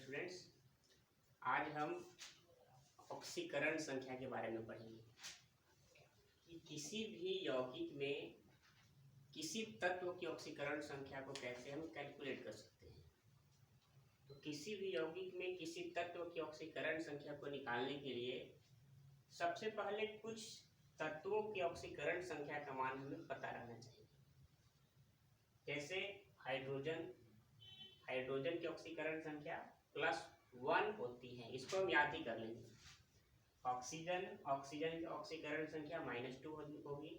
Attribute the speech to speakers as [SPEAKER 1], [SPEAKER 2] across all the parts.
[SPEAKER 1] Students, आज हम ऑक्सीकरण संख्या के बारे में पढ़ेंगे कि किसी भी यौगिक में किसी तत्व की ऑक्सीकरण संख्या को कैसे हम कैलकुलेट कर सकते हैं। तो किसी भी यौगिक में किसी तत्व की ऑक्सीकरण संख्या को निकालने के लिए सबसे पहले कुछ तत्वों की ऑक्सीकरण संख्या का मान हमें पता रहना चाहिए। जैसे हाइड्रोजन की ऑक्सीकरण संख्या +1 होती है, इसको हम याद ही कर लेंगे। ऑक्सीजन की ऑक्सीकरण संख्या -2 होगी।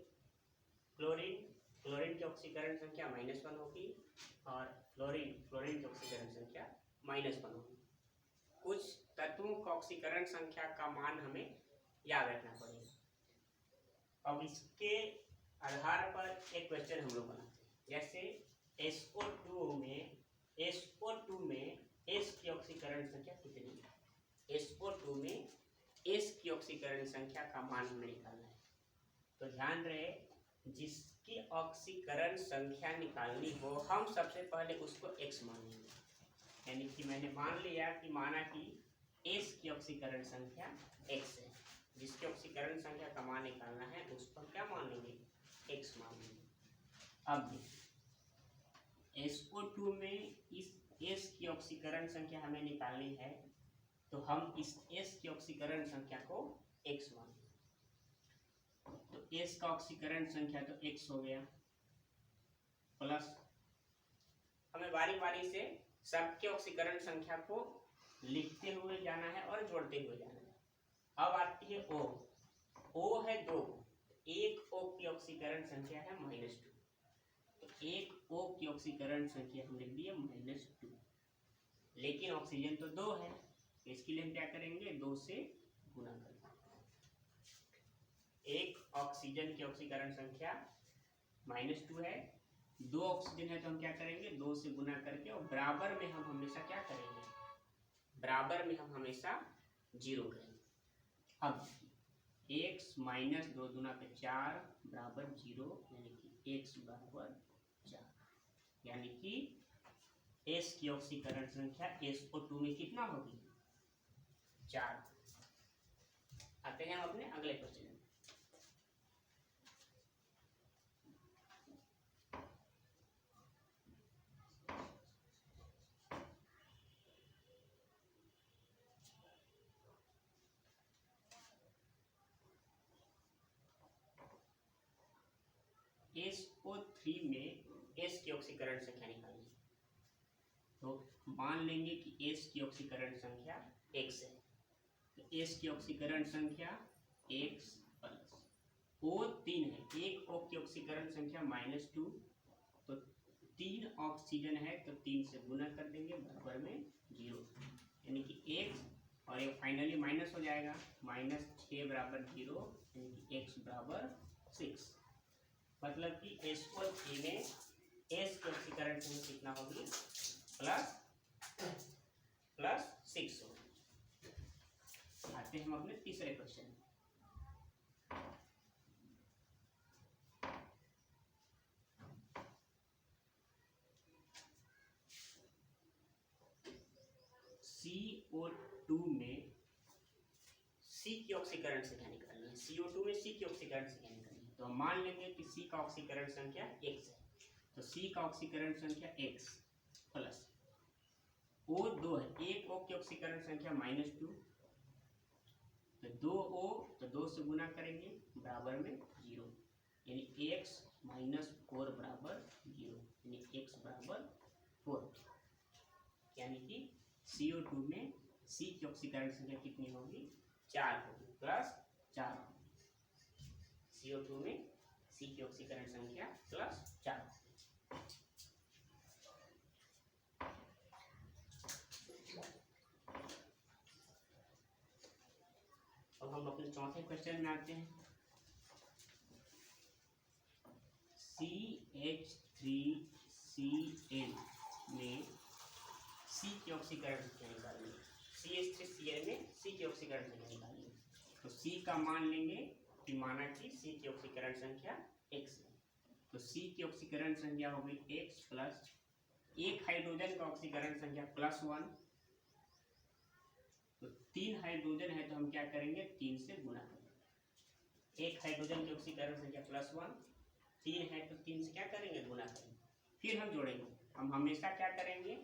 [SPEAKER 1] क्लोरीन की ऑक्सीकरण संख्या -1 होगी और फ्लोरीन की ऑक्सीकरण संख्या -1 होगी। कुछ तत्वों का ऑक्सीकरण संख्या का मान हमें याद रखना पड़ेगा। अब इसके आधार पर एक क्वेश्चन हम लोग बनाते हैं। जैसे SO2 में S की ऑक्सीकरण संख्या कितनी है। SO2 में S की ऑक्सीकरण संख्या का मान हमें निकालना है। तो ध्यान रहे, जिसकी ऑक्सीकरण संख्या निकालनी हो हम सबसे पहले उसको x मान लेंगे। यानी कि मैंने माना कि S की ऑक्सीकरण संख्या x है। जिसकी ऑक्सीकरण संख्या का मान निकालना है उसको हम क्या मान लेंगे, x मान लेंगे। अब SO2 में इस S की ऑक्सीकरण संख्या हमें निकालनी है, तो हम इस S की ऑक्सीकरण संख्या को x मान लेंगे। तो S का ऑक्सीकरण संख्या तो x हो गया, प्लस हमें बारी बारी से सबके ऑक्सीकरण संख्या को लिखते हुए जाना है और जोड़ते हुए जाना है। अब आती है O है 2, एक O की ऑक्सीकरण संख्या है -2। तो एक O की ऑक्सीकरण संख्या हम लिख दिए -2, लेकिन ऑक्सीजन तो 2 है, तो इसके लिए हम क्या करेंगे, 2 से गुना करेंगे। एक ऑक्सीजन की ऑक्सीकरण संख्या -2 है, 2 ऑक्सीजन है, तो हम क्या करेंगे, 2 से गुना करके, और बराबर में हम हमेशा क्या करेंगे, बराबर में हम हमेशा 0 करेंगे। अब x - 2 दूना पे 4 बराबर 0, यानी कि x बराबर 4। यानी कि S की ऑक्सीकरण संख्या SO2 में कितना होगी, 4। आते हैं हम अपने अगले क्वेश्चन में। SO3 में S की ऑक्सीकरण संख्या निकालनी है। तो मान लेंगे कि S की ऑक्सीकरण संख्या x है। तो S की ऑक्सीकरण संख्या x प्लस O 3 है, एक O की ऑक्सीकरण संख्या -2, तो 3 ऑक्सीजन है, तो 3 से गुना कर देंगे, बराबर में 0, यानी कि x, और ये फाइनली माइनस हो जाएगा, -6 बराबर 0, यानी कि x बराबर 6। मतलब कि SO3 में S की ऑक्सीकरण संख्या कितना होगी, +6 होगी। आते हैं हम अपने तीसरे क्वेश्चन में। CO2 में C की ऑक्सीकरण संख्या निकालनी है। CO2 में C की ऑक्सीकरण संख्या निकालनी है। तो हम मान लेंगे कि C का ऑक्सीकरण संख्या x है। तो C का ऑक्सीकरण संख्या x प्लस O 2 है, एक O की ऑक्सीकरण संख्या -2, तो 2 O, तो 2 से गुना करेंगे, बराबर में 0, यानी x -4 बराबर 0, यानी x बराबर 4। यानी कि CO2 में C की ऑक्सीकरण संख्या कितनी होगी, 4 होगी, +4 होगी। CO2 में C की ऑक्सीकरण संख्या +4। अब हम अपने चौथे क्वेश्चन में आते हैं। CH3Cl में C की ऑक्सीकरण संख्या निकालनी है। CH3Cl में C की ऑक्सीकरण संख्या निकालनी है। तो C का मान लेंगे कि माना कि C की ऑक्सीकरण संख्या x है। तो C की ऑक्सीकरण संख्या होगी x प्लस एक हाइड्रोजन का ऑक्सीकरण संख्या +1, तो 3 हाइड्रोजन है तो हम क्या करेंगे 3 से गुना करेंगे। एक हाइड्रोजन की ऑक्सीकरण संख्या +1, 3 है तो 3 से क्या करेंगे गुना करेंगे, फिर हम जोड़ेंगे। हम हमेशा क्या करेंगे,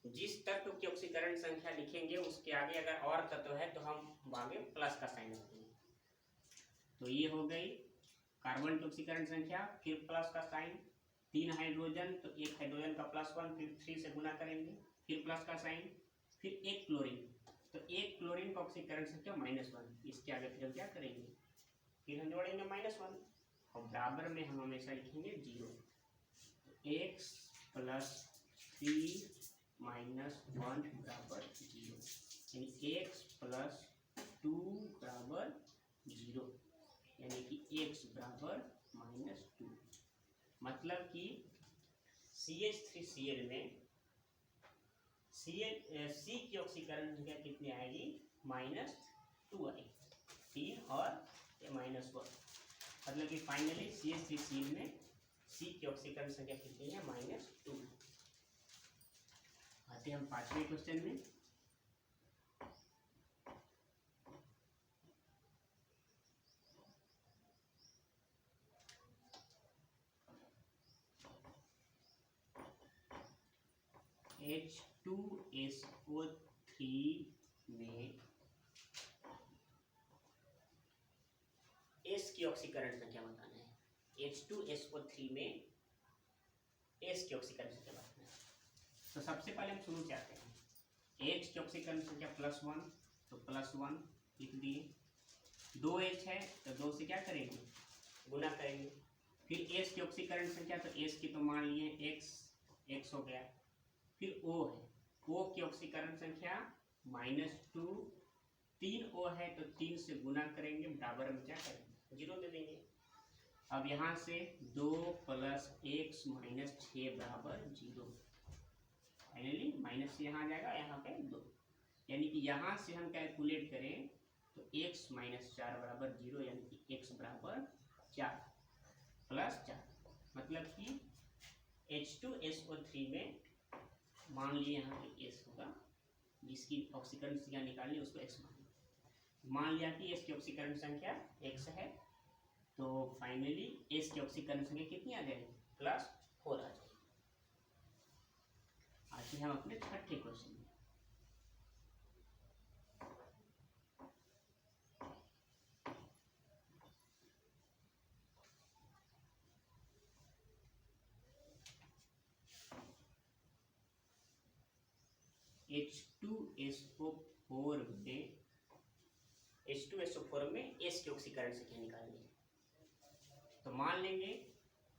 [SPEAKER 1] जिस तत्व की ऑक्सीकरण संख्या लिखेंगे उसके आगे अगर और तत्व है तो हम आगे प्लस का साइन रखेंगे। तो ये हो गई कार्बन की ऑक्सीकरण संख्या, फिर प्लस का साइन, 3 हाइड्रोजन तो एक हाइड्रोजन का +1, फिर 3 से गुना करेंगे, फिर प्लस का साइन, फिर एक क्लोरीन, तो एक क्लोरीन का ऑक्सीकरण संख्या -1, इसके आगे फिर हम क्या करेंगे, फिर हम जोड़ेंगे -1 और बराबर में हम हमेशा लिखेंगे 0। x + 3 - 1 बराबर 0, यानी x + 2 बराबर 0, यानी कि x बराबर -2। मतलब कि CH3Cl में C की ऑक्सीकरण संख्या कितनी आएगी, -2 आएगी, 3 और -1। मतलब कि फाइनली CH3Cl में C की ऑक्सीकरण संख्या कितनी है, -2। आते हम 5वें क्वेश्चन में। H2SO3 में S की ऑक्सीकरण संख्या बताना है। H2SO3 में S की ऑक्सीकरण संख्या बताना है। तो सबसे पहले हम शुरू से आते हैं। H की ऑक्सीकरण संख्या +1, तो +1 लिख दिए। 2H है तो 2 से क्या करेंगे, गुना करेंगे। फिर S की ऑक्सीकरण संख्या, तो S की तो मान लिए x हो गया। फिर O है, O की ऑक्सीकरण संख्या -2, 3 O है तो 3 से गुना करेंगे, बराबर में क्या करेंगे 0 दे देंगे। अब यहाँ से 2 + x - 6 बराबर 0, फाइनली माइनस से यहाँ जाएगा, यहाँ पे 2, यानी कि यहाँ से हम कैलकुलेट करें तो x - 4 बराबर 0, यानी कि x बराबर 4 + 4। मतलब कि H2SO3 में मान लिए यहाँ पे S होगा, जिसकी ऑक्सीकरण संख्या निकालनी उसको x मान लिया कि S की ऑक्सीकरण संख्या x है, तो फाइनली S की ऑक्सीकरण संख्या कितनी आ जाएगी, +4 आ जाएगी। आते हैं हम अपने 6ठे क्वेश्चन में। H2SO4 में S की ऑक्सीकरण संख्या निकालनी है। तो मान लेंगे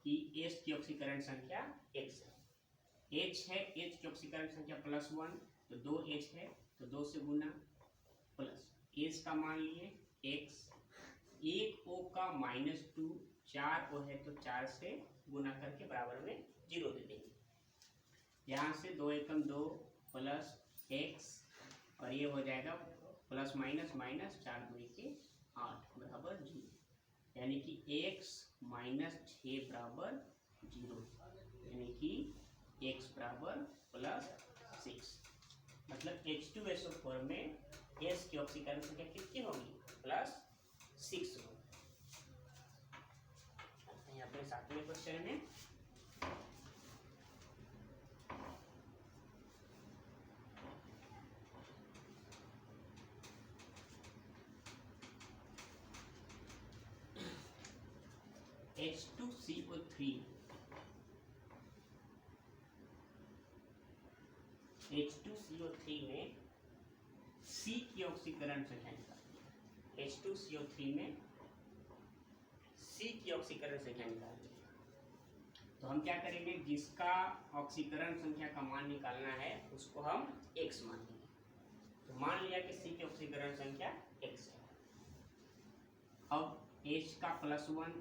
[SPEAKER 1] कि S की ऑक्सीकरण संख्या x है, H है, H की ऑक्सीकरण संख्या +1, तो 2H है तो 2 से गुना, प्लस S का मान लिए x, 1 O का -2, 4 O है तो 4 से गुना करके बराबर में 0 दे देंगे। यहाँ से 2 एकम 2 प्लस x, और ये हो जाएगा प्लस माइनस माइनस, 4 2 के 8 बराबर 0, यानी कि x - 6 बराबर 0, यानी कि x बराबर +6। मतलब H2SO4 में S की ऑक्सीकरण संख्या कितनी होगी, +6 होगी। यहाँ पे 7वें क्वेश्चन में H2CO3 में C की ऑक्सीकरण संख्या निकालनी है। H2CO3 में C की ऑक्सीकरण संख्या निकालनी है। तो हम क्या करेंगे, जिसका ऑक्सीकरण संख्या का मान निकालना है उसको हम x मान लेंगे। तो मान लिया कि C की ऑक्सीकरण संख्या x है। अब H का +1,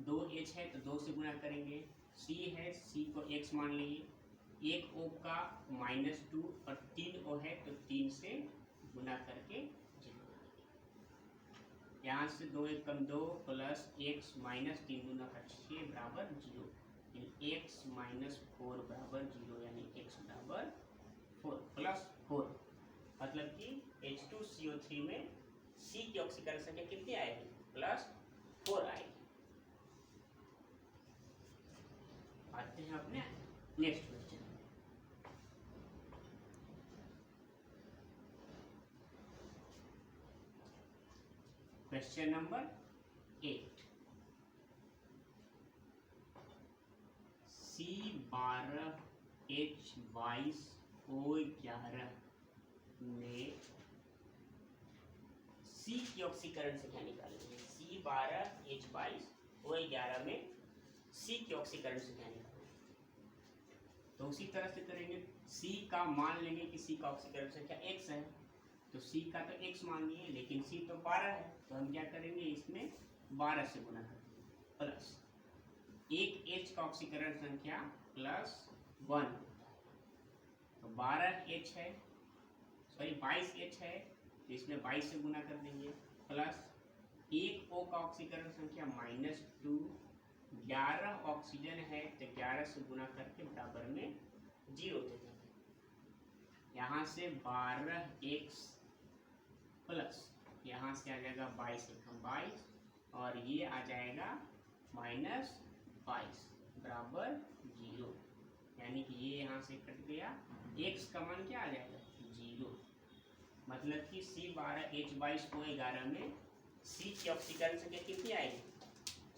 [SPEAKER 1] 2H है तो 2 से गुना करेंगे, C है, C को x मान लिए, 1 O का -2 और 3 O है तो 3 से गुना करके 0 बनाएंगे। यहाँ से 2 एकम 2 प्लस x - 3 गुना का 6 बराबर 0, यानी x - 4 बराबर 0, यानी x बराबर 4 + 4। मतलब कि H2CO3 में C की ऑक्सीकरण संख्या कितनी आएगी? +4 आएगी। आते हैं अपने next question. Question number 8। C12H22O11 में C की ऑक्सीकरण संख्या निकालेंगे। C12H22O11 में C की ऑक्सीकरण संख्या निकालेंगे। तो उसी तरह से करेंगे। C का मान लेंगे कि C का ऑक्सीकरण संख्या x है, तो C का तो x मान लिए, लेकिन C तो 12 है, तो हम क्या करेंगे, इसमें 12 से गुना करेंगे, प्लस एक H का ऑक्सीकरण संख्या +1, तो 12H है, सॉरी 22H है, तो इसमें 22 से गुना कर देंगे, प्लस एक O का ऑक्सीकरण संख्या -2, 11 ऑक्सीजन है, तो 11 से गुना करके बराबर में 0 दे देंगे। यहाँ से 12x प्लस यहाँ से आ जाएगा 22 और ये आ जाएगा -22 बराबर 0, यानी कि ये यहाँ से कट गया। x का मान क्या आ जाएगा? 0। मतलब कि C12H22O11 में C की ऑक्सीकरण संख्या कितनी आएगी?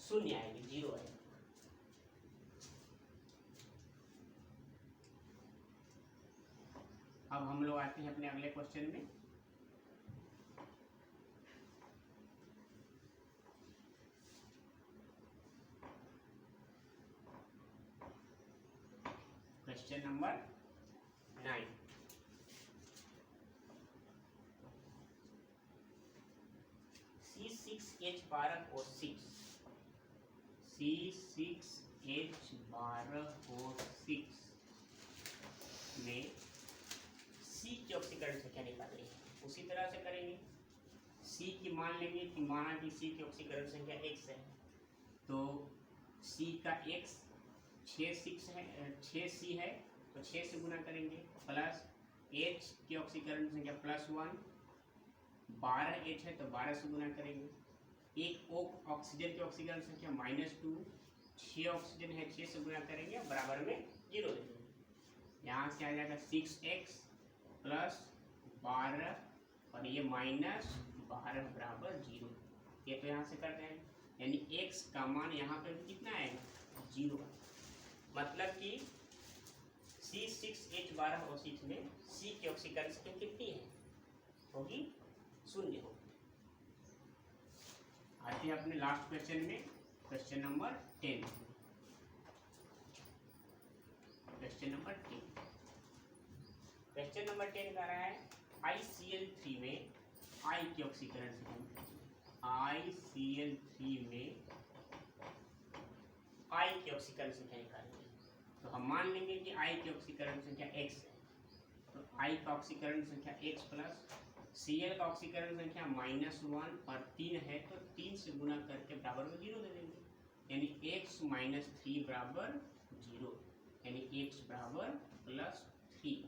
[SPEAKER 1] 0 आएगी, 0 आएगी। अब हम लोग आते हैं अपने अगले क्वेश्चन में। Question number 9। C6H12O6 में C की ऑक्सीकरण संख्या निकालेंगे। उसी तरह से करेंगे। C की मान लेंगे कि माना कि C की ऑक्सीकरण संख्या x है, तो C का x 6C है, तो 6 से गुना करेंगे, प्लस H की ऑक्सीकरण संख्या +1, 12H है, तो 12 से गुना करेंगे। एक ऑक्सीजन की ऑक्सीकरण संख्या -2, 6 ऑक्सीजन है, 6 से गुना करेंगे, बराबर में 0 दे देंगे। यहाँ से आ जाएगा 6x + 12 और ये -12 बराबर 0। ये तो यहाँ से कर रहे हैं, यानी x का मान यहाँ पे कितना आएगा? 0। मतलब कि C6H12O6 में C की ऑक्सीकरण संख्या कितनी है? होगी 0 होगी। आते हैं अपने लास्ट क्वेश्चन में, क्वेश्चन नंबर 10। क्वेश्चन नंबर 10 कह रहा है ICl3 में I की ऑक्सीकरण संख्या। ICl3 में I की ऑक्सीकरण संख्या निकालेंगे। तो हम मान लेंगे कि I की ऑक्सीकरण संख्या x है, तो I का ऑक्सीकरण संख्या x प्लस Cl का ऑक्सीकरण संख्या -1 और 3 है, तो 3 से गुना करके बराबर में 0 दे देंगे, यानी x - 3 बराबर 0, यानी x बराबर +3।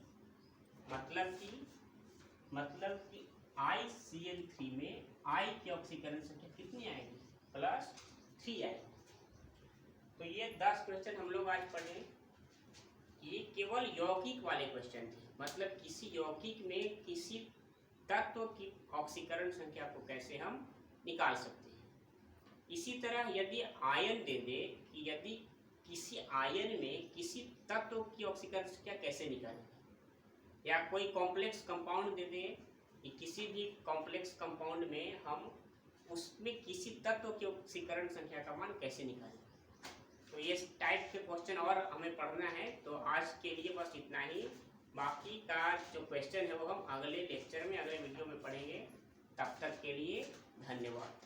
[SPEAKER 1] मतलब कि ICl3 में I की ऑक्सीकरण संख्या कितनी आएगी? +3 आएगी। तो ये 10 क्वेश्चन हम लोग आज पढ़े। ये केवल यौगिक वाले क्वेश्चन थे, मतलब किसी यौगिक में किसी तत्व की ऑक्सीकरण संख्या को कैसे हम निकाल सकते हैं। इसी तरह यदि आयन दे दे कि यदि किसी आयन में किसी तत्व की ऑक्सीकरण संख्या कैसे निकालें, या कोई कॉम्प्लेक्स कंपाउंड दे दे कि किसी भी कॉम्प्लेक्स कंपाउंड में हम उसमें किसी तत्व की ऑक्सीकरण संख्या का मान कैसे निकालें। तो ये टाइप के क्वेश्चन और हमें पढ़ना है। तो आज के लिए बस इतना ही। बाकी का जो क्वेश्चन है वो हम अगले लेक्चर में, अगले वीडियो में पढ़ेंगे। तब तक के लिए धन्यवाद।